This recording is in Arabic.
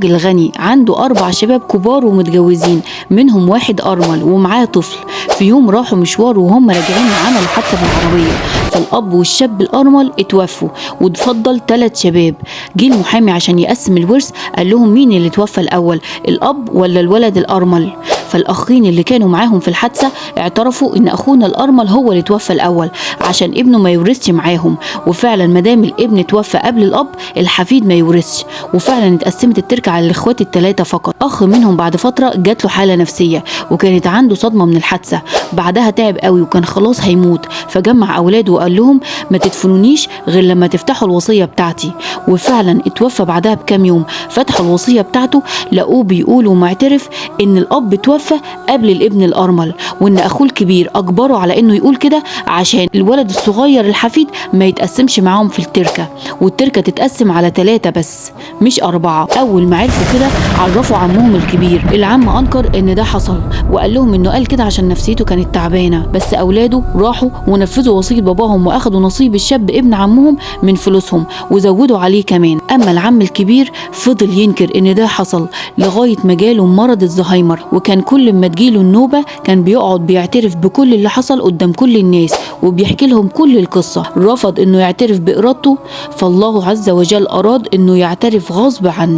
راجل غني عنده 4 شباب كبار ومتجوزين، منهم واحد أرمل ومعاه طفل. في يوم راحوا مشوار وهم راجعين عملوا حادثة بالعربية، فالأب والشاب الأرمل اتوفوا واتفضل 3 شباب. جه المحامي عشان يقسم الورث، قال لهم مين اللي توفى الأول، الأب ولا الولد الأرمل؟ فالأخين اللي كانوا معاهم في الحادثة اعترفوا إن أخونا الأرمل هو اللي توفى الأول عشان ابنه ما يورثش معاهم. وفعلا مادام الابن توفى قبل الأب، الحفيد ما يورثش. وفعلا اتقسمت التركة على الإخوات ال3 فقط. أخ منهم بعد فترة جات له حالة نفسية وكانت عنده صدمة من الحادثة، بعدها تعب قوي وكان خلاص هيموت، فجمع أولاده وقال لهم ما تدفنونيش غير لما تفتحوا الوصية بتاعتي. وفعلا اتوفى بعدها بكام يوم، فتحوا الوصية بتاعته لقوه بيقول ومعترف إن الأب توفى قبل الابن الأرمل، وإن أخوه الكبير أجبره على إنه يقول كده عشان الولد الصغير الحفيد ما يتقسمش معاهم في التركة، والتركة تتقسم على 3 بس مش 4. أول ما عرفوا كده عرفوا عمهم الكبير. العم أنكر إن ده حصل وقال لهم إنه قال كده عشان نفسيته كانت تعبانة، بس أولاده راحوا ونفذوا وصية باباهم وأخدوا نصيب الشاب ابن عمهم من فلوسهم وزودوا عليه كمان. أما العم الكبير فضل ينكر إن ده حصل لغاية ما جاله مرض الزهايمر، وكان كل ما تجيله النوبة كان بيقعد بيعترف بكل اللي حصل قدام كل الناس وبيحكي لهم كل القصة. رفض إنه يعترف بإرادته، فالله عز وجل أراد إنه يعترف غصب عنه.